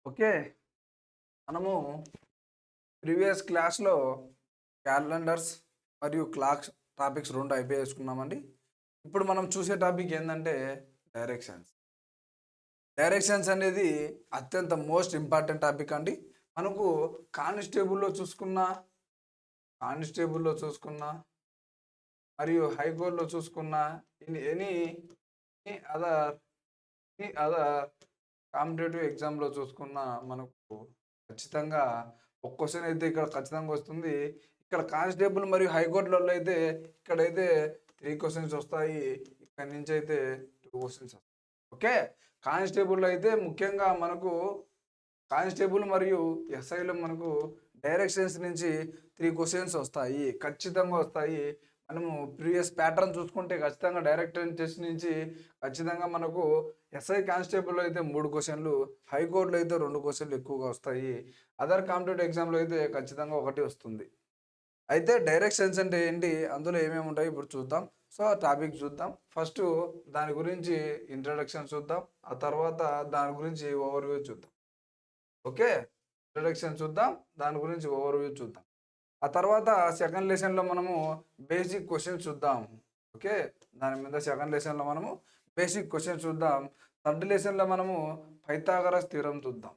Okay. మనము previous క్లాస్‌లో calendars మరియు క్లాక్స్ టాపిక్స్ 2 అయిపోయేసుకున్నామండి. ఇప్పుడు మనం చూసే టాపిక్ ఏందంటే డైరెక్షన్స్. డైరెక్షన్స్ అనేది అత్యంత మోస్ట్ ఇంపార్టెంట్ టాపిక్ అండి. మనకు కానిస్టేబుల్‌లో చూసుకున్నా, కానిస్టేబుల్‌లో చూసుకున్నా మరియు హైకోర్ట్‌లో చూసుకున్నా in any other other competitive ఎగ్జామ్‌లో చూసుకున్నా మనకు ఖచ్చితంగా ఒక క్వెషన్ అయితే ఇక్కడ ఖచ్చితంగా వస్తుంది. ఇక్కడ కానిస్టేబుల్ మరియు హైకోర్టులలో అయితే ఇక్కడైతే 3 క్వెషన్స్ వస్తాయి. ఇక్కడి నుంచి అయితే 2 క్వెషన్స్ వస్తాయి. ఓకే. కానిస్టేబుల్‌లో అయితే ముఖ్యంగా మనకు కానిస్టేబుల్ మరియు ఎస్ఐలో మనకు డైరెక్షన్స్ నుంచి 3 క్వెషన్స్ వస్తాయి. ఖచ్చితంగా వస్తాయి. మనము ప్రీవియస్ ప్యాటర్న్ చూసుకుంటే ఖచ్చితంగా డైరెక్టర్ టెస్ట్ నుంచి ఖచ్చితంగా మనకు ఎస్ఐ కానిస్టేబుల్‌లో అయితే 3 క్వెషన్‌లు, హైకోర్టులో అయితే 2 క్వెషన్‌లు ఎక్కువగా వస్తాయి. అదర్ కాంపిటేటివ్ ఎగ్జామ్‌లో అయితే ఖచ్చితంగా ఒకటి వస్తుంది. అయితే డైరెక్షన్స్ అంటే ఏంటి? అందులో ఏమేమి ఉంటాయి ఇప్పుడు చూద్దాం. సో, టాపిక్ చూద్దాం. ఫస్టు దాని గురించి ఇంట్రడక్షన్ చూద్దాం. ఆ తర్వాత దాని గురించి ఓవర్‌వ్యూ చూద్దాం. ఓకే. ఇంట్రడక్షన్ చూద్దాం. దాని గురించి ఓవర్‌వ్యూ చూద్దాం. ఆ తర్వాత సెకండ్ లెసన్‌లో మనము బేసిక్ క్వెషన్స్ చూద్దాం. ఓకే. దాని మీద సెకండ్ లెసన్‌లో మనము బేసిక్ క్వెషన్స్ చూద్దాం. థర్డ్ లెసన్‌లో మనము పైథాగరస్ థీరం చూద్దాం.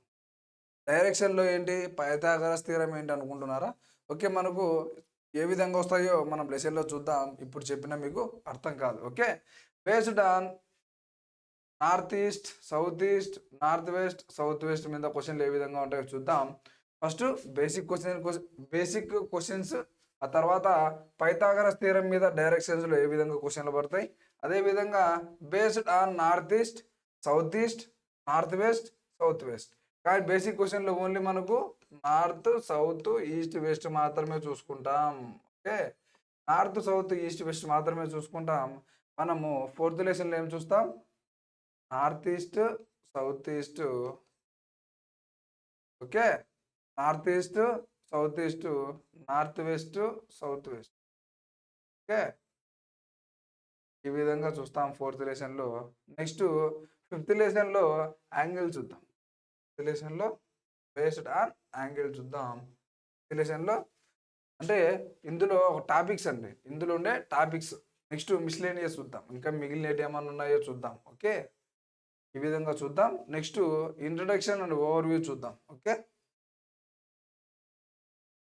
డైరెక్షన్‌లో ఏంటి? పైథాగరస్ థీరం ఏంటి అనుకుంటున్నారా? ఓకే. మనకు ఏ విధంగా వస్తాయో మనం లెసన్‌లో చూద్దాం. ఇప్పుడు చెప్పిన మీకు అర్థం కాదు. Okay. Based on north east, south east, north west, south west మీద క్వెషన్‌లు ఏ విధంగా ఉంటాయో చూద్దాం. ఫస్ట్ బేసిక్ క్వెషన్స్, ఆ తర్వాత పైథాగరస్ థియరమ్ మీద డైరెక్షన్స్‌లో ఏ విధంగా క్వెషన్‌లు పడతాయి. అదేవిధంగా based on north east, south east, north west, south west. కానీ బేసిక్ క్వెషన్‌లో ఓన్లీ మనకు నార్త్, సౌత్, ఈస్ట్, వెస్ట్ మాత్రమే చూసుకుంటాం. Okay. North, south, east, west మాత్రమే చూసుకుంటాం. మనము ఫోర్త్ లెసన్‌లో ఏం చూస్తాం? North east, south east. Okay. North east, south east, north west, south west. Okay. ఈ విధంగా చూస్తాం ఫోర్త్ లెసన్‌లో. నెక్స్ట్ ఫిఫ్త్ లెసన్‌లో యాంగిల్ చూద్దాం. ఫిఫ్త్ లెసన్‌లో బేస్డ్ ఆన్ యాంగిల్ చూద్దాం. ఫిఫ్త్ లెసన్‌లో అంటే ఇందులో టాపిక్స్ అండి. ఇందులో ఉండే టాపిక్స్. నెక్స్ట్ మిస్‌లేనియస్ చూద్దాం. ఇంకా మిగిలినవి ఏమన్నా ఉన్నాయో చూద్దాం. ఓకే. ఈ విధంగా చూద్దాం. నెక్స్ట్ ఇంట్రడక్షన్ అండ్ ఓవర్‌వ్యూ చూద్దాం. ఓకే.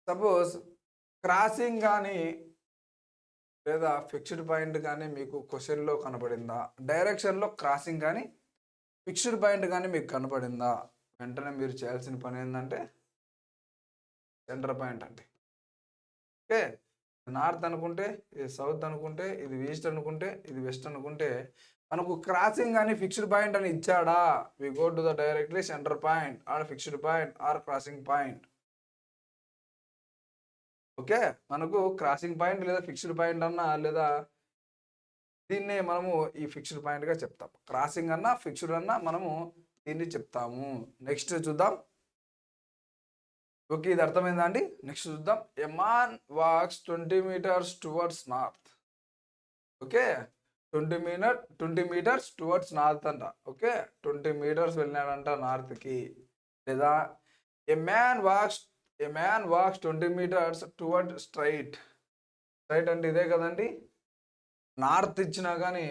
సపోజ్ క్రాసింగ్ గానీ లేదా ఫిక్స్డ్ పాయింట్ గానీ మీకు క్వెషన్‌లో కనపడిందా? డైరెక్షన్‌లో క్రాసింగ్ గానీ, ఫిక్స్డ్ పాయింట్ గానీ మీకు కనపడిందా? వెంటనే మీరు చేయాల్సిన పనేందంటే సెంటర్ పాయింట్ అండి. ఓకే. నార్త్ అనుకుంటే, ఇది సౌత్ అనుకుంటే, ఇది ఈస్ట్ అనుకుంటే, ఇది వెస్ట్ అనుకుంటే, మనకు క్రాసింగ్ గానీ, ఫిక్స్డ్ పాయింట్ అని ఇచ్చాడా? We go to the directly centre point or fixed point or crossing point. Okay. మనకు క్రాసింగ్ పాయింట్ లేదా ఫిక్స్డ్ పాయింట్ అన్నా లేదా దీన్నే మనము ఈ ఫిక్స్డ్ పాయింట్‌గా చెప్తాం. క్రాసింగ్ అన్నా, ఫిక్స్డ్ అన్నా మనము దీన్ని చెప్తాము. నెక్స్ట్ చూద్దాం. ఓకే. ఇది అర్థమైందా అండి? నెక్స్ట్ చూద్దాం. A man walks 20 meters towards north. Okay. 20 meters towards north అంట. ఓకే. 20 మీటర్స్ వెళ్ళినాడంట నార్త్‌కి. లేదా a man walks a man walks 20 meters toward straight. Straight అంటే ఇదే కదండీ! నార్త్ ఇచ్చినా గాని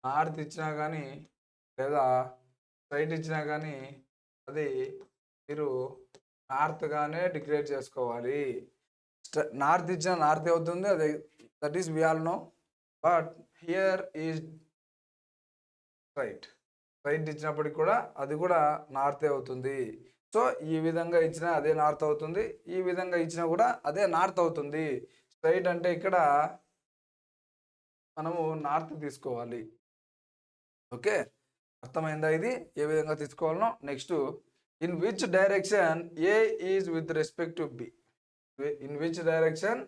నార్త్ ఇచ్చినా గానీ, లేదా స్ట్రెయిట్ ఇచ్చినా గానీ, అది మీరు నార్త్‌గానే డిక్లేర్ చేసుకోవాలి. నార్త్ ఇచ్చినా నార్తే అవుతుంది. అది that is we all know. But here is straight. Straight ఇచ్చినప్పటికి కూడా అది కూడా నార్తే అవుతుంది. సో, ఈ విధంగా ఇచ్చినా అదే నార్త్ అవుతుంది. ఈ విధంగా ఇచ్చినా కూడా అదే నార్త్ అవుతుంది. స్ట్రెయిట్ అంటే ఇక్కడ మనము నార్త్ తీసుకోవాలి. ఓకే. అర్థమైందా ఇది? ఏ విధంగా తీసుకోవాలనో? Next in which direction A is with respect to B. In which direction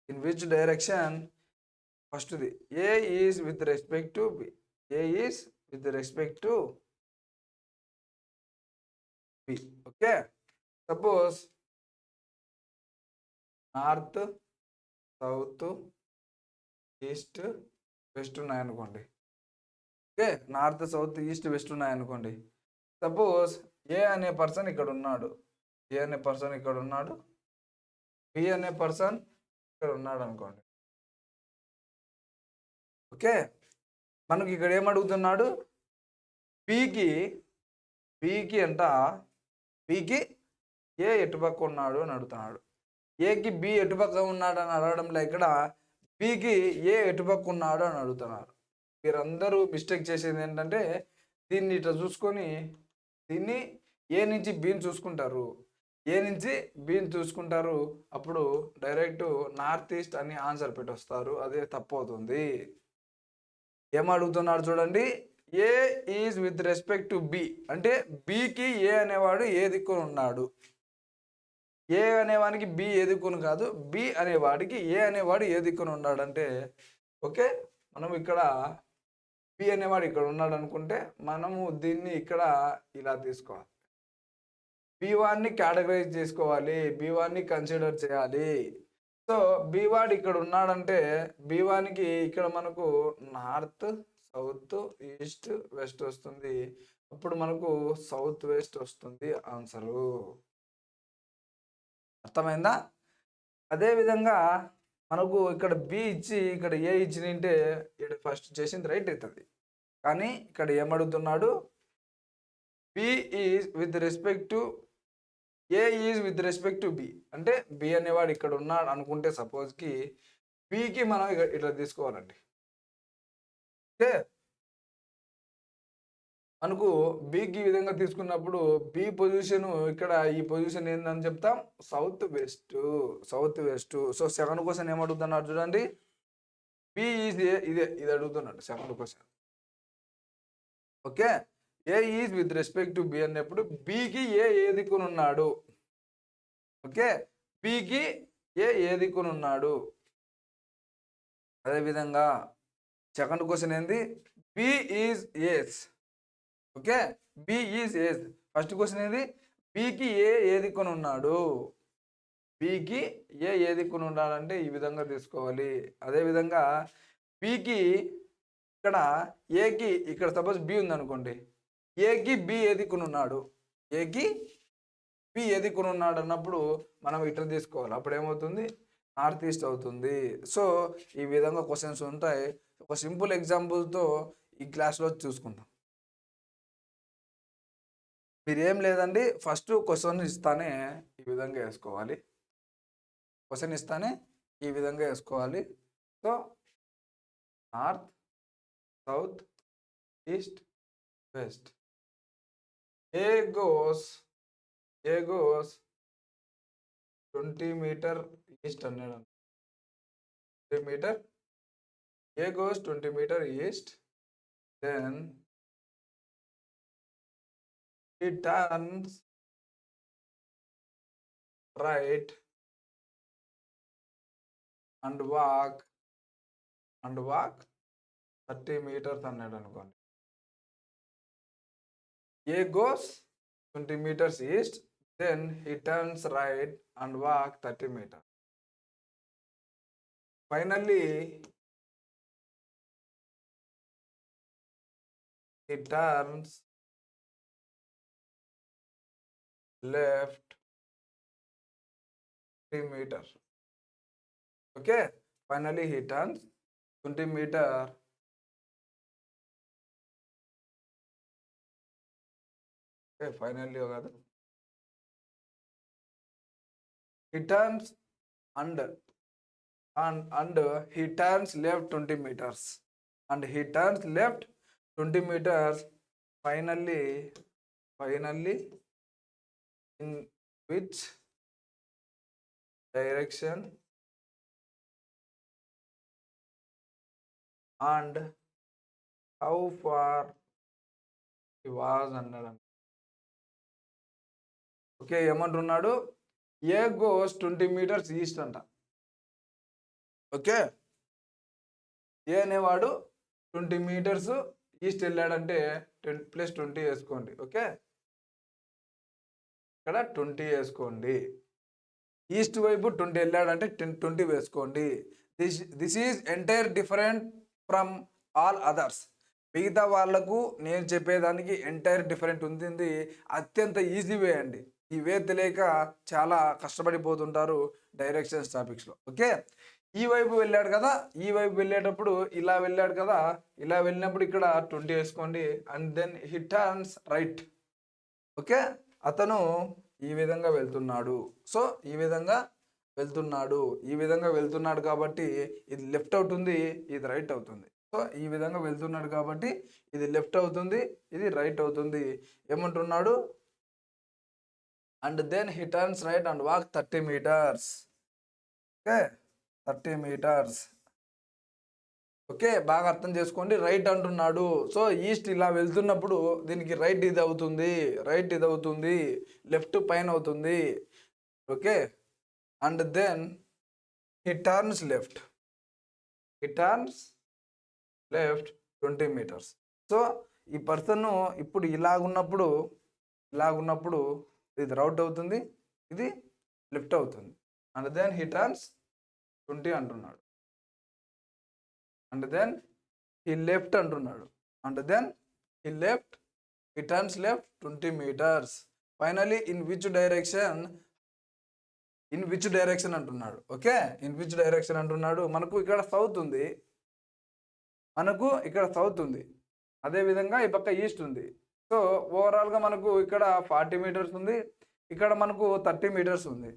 in which direction ఫస్ట్‌ది A is with respect to B. A is with respect to B. Okay. Suppose north, south, east, west ఉన్నాయనుకోండి. Okay, north south east west ఉన్నాయనుకోండి. Suppose A అనే person ఇక్కడ ఉన్నాడు, ఏ అనే person ఇక్కడ ఉన్నాడు, B అనే పర్సన్ ఇక్కడ ఉన్నాడు అనుకోండి. ఓకే, మనకి ఇక్కడ ఏమడుగుతున్నాడు, బికి అంట, బికి ఏ ఎటుపక్క ఉన్నాడు అని అడుగుతున్నాడు. ఏకి బి ఎటుపక్క ఉన్నాడు అని అడగడంలో ఇక్కడ బికి ఏ ఎటుపక్క ఉన్నాడు అని అడుగుతున్నారు. మీరందరూ మిస్టేక్ చేసేది ఏంటంటే దీన్ని ఇట్లా చూసుకొని దీన్ని ఏ నుంచి బిని చూసుకుంటారు, ఏ నుంచి బిని చూసుకుంటారు, అప్పుడు డైరెక్ట్ నార్త్ ఈస్ట్ అని ఆన్సర్ పెట్టొస్తారు. అదే తప్పు అవుతుంది. ఏమడుగుతున్నాడు చూడండి, A is with respect to B అంటే బికి ఏ అనేవాడు ఏ దిక్కున ఉన్నాడు. ఏ అనేవానికి బి ఏ దిక్కున కాదు, బి అనేవాడికి ఏ అనేవాడు ఏ దిక్కున ఉన్నాడంటే ఓకే, మనం ఇక్కడ బి అనేవాడు ఇక్కడ ఉన్నాడు అనుకుంటే మనము దీన్ని ఇక్కడ ఇలా తీసుకోవాలి. బి1ని కేటగరైజ్ చేసుకోవాలి, బి1ని కన్సిడర్ చేయాలి. సో బి1 ఇక్కడ ఉన్నాడంటే బి1కి ఇక్కడ మనకు నార్త్ సౌత్ ఈస్ట్ వెస్ట్ వస్తుంది. అప్పుడు మనకు సౌత్ వెస్ట్ వస్తుంది ఆన్సరు. అర్థమైందా? అదేవిధంగా మనకు ఇక్కడ బి ఇచ్చి ఇక్కడ ఏ ఇచ్చినంటే ఇక్కడ ఫస్ట్ చేసింది రైట్ అవుతుంది. కానీ ఇక్కడ ఏమడుగుతున్నాడు, B is with respect to A is with respect to B అంటే బి అనేవాడు ఇక్కడ ఉన్నాడు అనుకుంటే సపోజ్కి బికి మనం ఇట్లా తీసుకోవాలండి. ఓకే, మనకు బికి ఈ విధంగా తీసుకున్నప్పుడు బి పొజిషన్ ఇక్కడ ఈ పొజిషన్ ఏందని చెప్తాం, south west. So second question ఏమడుగుతున్నాడు చూడండి, బి ఈజ్ ఇది అడుగుతున్నాడు second question. Okay, A is with respect to B అన్నప్పుడు బికి ఏ దిక్కున ఉన్నాడు. ఓకే, బికి ఏ దిక్కున ఉన్నాడు. అదేవిధంగా సెకండ్ క్వశ్చన్ ఏంది, B is A's. Okay, B is A's. First question ఏంది, బికి ఏ దిక్కున ఉన్నాడు. బికి ఏ దిక్కున ఉన్నాడంటే ఈ విధంగా తీసుకోవాలి. అదేవిధంగా బికి ఇక్కడ ఏకి ఇక్కడ సపోజ్ బి ఉందనుకోండి, ఏకి బి ఏ దిక్కున ఉన్నాడు, ఏకి బి ఏ దిక్కున ఉన్నాడు అన్నప్పుడు మనం ఇట్లా తీసుకోవాలి. అప్పుడు ఏమవుతుంది, నార్త్ ఈస్ట్ అవుతుంది. సో ఈ విధంగా క్వశ్చన్స్ ఉంటాయి. ఒక సింపుల్ ఎగ్జాంపుల్తో ఈ క్లాస్లో చూసుకుందాం. మీరు ఏం లేదండి, ఫస్ట్ క్వశ్చన్ ఇస్తానే ఈ విధంగా వేసుకోవాలి. క్వశ్చన్ ఇస్తానే ఈ విధంగా వేసుకోవాలి. So north south east west, A goes 20 metre east అన్నాడు. 20 metre, A goes 20 metre east, then he turns right and walk 30 meters అన్నాడు అనుకోండి. ఏ goes 20 meters east, then he turns right and walk 30 meters. Finally he turns left 3 meters. Okay, finally he turns 20 meter. Okay, finally he turns and he turns left 20 meters and he turns left 20 meters. Finally in which direction and how far he was అన్నాడు. Okay, ఏమంటున్నాడు, ఏ goes 20 meters east అంట. Okay, ఏ అనేవాడు 20 meters east వెళ్ళాడంటే 10 + 20 వేసుకోండి. Okay, ఇక్కడ 20 వేసుకోండి. East వైపు 20 వెళ్ళాడంటే 20 వేసుకోండి. This is entire different from all others. మిగతా వాళ్ళకు నేను చెప్పేదానికి ఎంటైర్ డిఫరెంట్ ఉంటుంది. అత్యంత ఈజీ వే అండి. ఈ వే తెలియక చాలా కష్టపడిపోతుంటారు డైరెక్షన్స్ టాపిక్స్లో. ఓకే, ఈ వైపు వెళ్ళాడు కదా, ఈ వైపు వెళ్ళేటప్పుడు ఇలా వెళ్ళాడు కదా, ఇలా వెళ్ళినప్పుడు ఇక్కడ 20 వేసుకోండి. And then he turns right. Okay, అతను ఈ విధంగా వెళ్తున్నాడు. సో ఈ విధంగా వెళ్తున్నాడు, ఈ విధంగా వెళ్తున్నాడు కాబట్టి ఇది లెఫ్ట్ అవుతుంది, ఇది రైట్ అవుతుంది. సో ఈ విధంగా వెళ్తున్నాడు కాబట్టి ఇది లెఫ్ట్ అవుతుంది, ఇది రైట్ అవుతుంది. ఏమంటున్నాడు? And then he turns right and walk 30 meters. Okay, 30 meters. Okay, బాగా అర్థం చేసుకోండి. రైట్ అంటున్నాడు. సో ఈస్ట్ ఇలా వెళ్తున్నప్పుడు దీనికి రైట్ ఇది అవుతుంది, రైట్ ఇది అవుతుంది, లెఫ్ట్ పైన అవుతుంది. Okay, and then he turns left, he turns left 20 meters. So ఈ పర్సన్ ఇప్పుడు ఇలాగున్నప్పుడు ఇది రౌట్ అవుతుంది, ఇది లెఫ్ట్ అవుతుంది. అండ్ దెన్ హీ టర్న్స్ 20 అంటున్నాడు. అండ్ దెన్ హీ లెఫ్ట్ అంటున్నాడు. And then he left, he turns left 20 meters. Finally in which direction అంటున్నాడు. ఓకే, ఇన్ విచ్ డైరెక్షన్ అంటున్నాడు. మనకు ఇక్కడ సౌత్ ఉంది, అదేవిధంగా ఈ పక్క ఈస్ట్ ఉంది. సో ఓవరాల్గా మనకు ఇక్కడ 40 meters ఉంది, ఇక్కడ మనకు 30 meters ఉంది.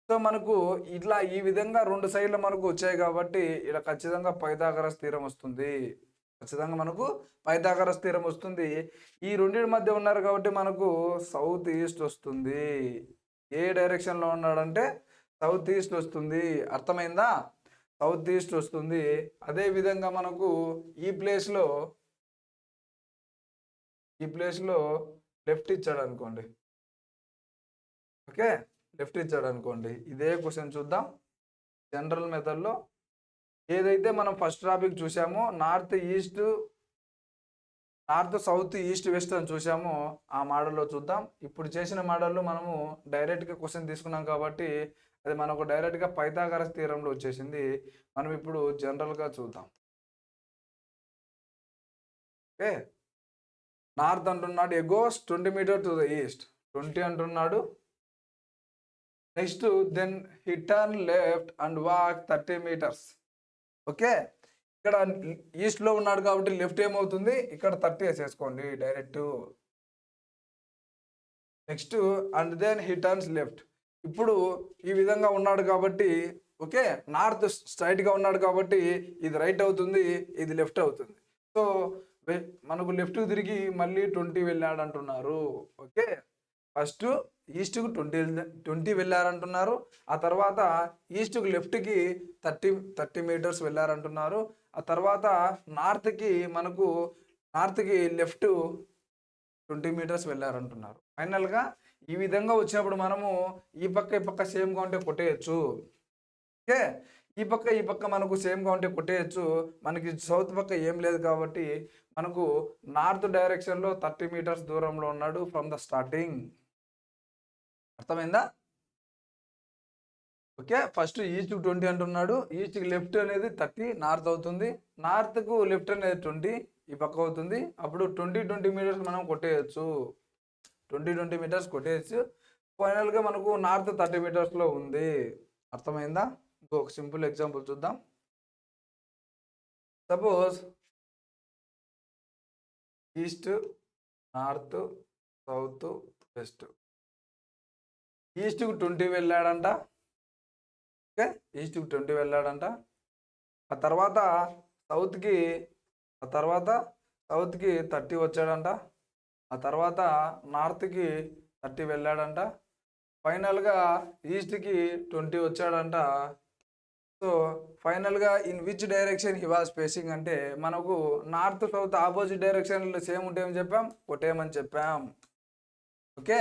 సో మనకు ఇట్లా ఈ విధంగా రెండు సైడ్లు మనకు వచ్చాయి కాబట్టి ఇక్కడ ఖచ్చితంగా పైథాగరస్ థీరం వస్తుంది. ఈ రెండింటి మధ్య ఉన్నారు కాబట్టి మనకు సౌత్ ఈస్ట్ వస్తుంది. ఏ డైరెక్షన్లో ఉన్నాడంటే సౌత్ ఈస్ట్ వస్తుంది. అర్థమైందా? సౌత్ ఈస్ట్ వస్తుంది. అదేవిధంగా మనకు ఈ ప్లేస్లో లెఫ్ట్ ఇచ్చాడు అనుకోండి. ఓకే, లెఫ్ట్ ఇచ్చాడు అనుకోండి. ఇదే క్వశ్చన్ చూద్దాం. జనరల్ మెథడ్లో ఏదైతే మనం ఫస్ట్ టాపిక్ చూసామో నార్త్ సౌత్ ఈస్ట్ వెస్ట్ అని చూసామో ఆ మోడల్లో చూద్దాం. ఇప్పుడు చేసిన మోడల్లో మనము డైరెక్ట్గా క్వశ్చన్ తీసుకున్నాం కాబట్టి అది మనకు డైరెక్ట్గా పైథాగరస్ థీరంలో వచ్చేసింది. మనం ఇప్పుడు జనరల్గా చూద్దాం. ఓకే, నార్త్ అంటున్నాడు, A goes 20 meters to the east, 20 అంటున్నాడు. Next then he turn left and walk 30 meters. Okay, ఇక్కడ ఈస్ట్లో ఉన్నాడు కాబట్టి లెఫ్ట్ ఏమవుతుంది, ఇక్కడ 30 వేసేసుకోండి direct. Next and then he turns left. ఇప్పుడు ఈ విధంగా ఉన్నాడు కాబట్టి ఓకే, నార్త్ స్ట్రైట్గా ఉన్నాడు కాబట్టి ఇది రైట్ అవుతుంది, ఇది లెఫ్ట్ అవుతుంది. సో మనకు లెఫ్ట్ తిరిగి మళ్ళీ 20 వెళ్ళాడు అంటున్నారు. ఓకే, ఫస్ట్ ఈస్ట్కు 20 వెళ్ళారంటున్నారు. ఆ తర్వాత ఈస్ట్కు లెఫ్ట్కి 30 meters వెళ్ళారంటున్నారు. ఆ తర్వాత నార్త్కి లెఫ్ట్ 20 meters వెళ్ళారంటున్నారు. ఫైనల్గా ఈ విధంగా వచ్చినప్పుడు మనము ఈ పక్క సేమ్గా ఉంటే కొట్టేయచ్చు. ఓకే, ఈ పక్క మనకు సేమ్గా ఉంటే కొట్టేయచ్చు. మనకి సౌత్ పక్క ఏం లేదు కాబట్టి మనకు నార్త్ డైరెక్షన్లో 30 meters దూరంలో ఉన్నాడు ఫ్రమ్ ద స్టార్టింగ్. అర్థమైందా? ఓకే, ఫస్ట్ ఈస్ట్కి 20 అంటున్నాడు. ఈస్ట్కి లెఫ్ట్ అనేది 30 నార్త్ అవుతుంది. నార్త్కు లెఫ్ట్ అనేది 20 ఈ పక్క అవుతుంది. అప్పుడు 20 meters మనం కొట్టేయచ్చు. 20 meters కొట్టేయచ్చు. ఫైనల్గా మనకు నార్త్ 30 metersలో ఉంది. అర్థమైందా? ఇంకొక సింపుల్ ఎగ్జాంపుల్ చూద్దాం. Suppose east, north, south, west. ఈస్ట్కు 20 వెళ్ళాడంట. ఓకే, ఈస్ట్కు 20 వెళ్ళాడంట. ఆ తర్వాత సౌత్కి 30 వచ్చాడంట. ఆ తర్వాత నార్త్కి 30 వెళ్ళాడంట. ఫైనల్గా ఈస్ట్కి 20 వచ్చాడంట. సో ఫైనల్గా in which direction he was facing అంటే మనకు నార్త్ సౌత్ ఆపోజిట్ డైరెక్షన్లో సేమ్ ఉంటే చెప్పాం, కొట్టేయమని చెప్పాం. ఓకే,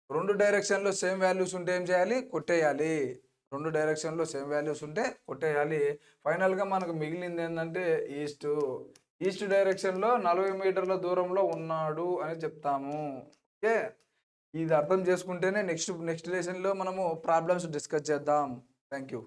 రెండు డైరెక్షన్లో సేమ్ వాల్యూస్ ఉంటే ఏం చేయాలి, కొట్టేయాలి. రెండు డైరెక్షన్లో సేమ్ వాల్యూస్ ఉంటే కొట్టేయాలి. ఫైనల్గా మనకు మిగిలింది ఏంటంటే ఈస్ట్ డైరెక్షన్లో 40 మీటర్ల దూరంలో ఉన్నాడు అని చెప్తాము. ఓకే, ఇది అర్థం చేసుకుంటేనే నెక్స్ట్ లెసన్లో మనము ప్రాబ్లమ్స్ డిస్కస్ చేద్దాం. Thank you.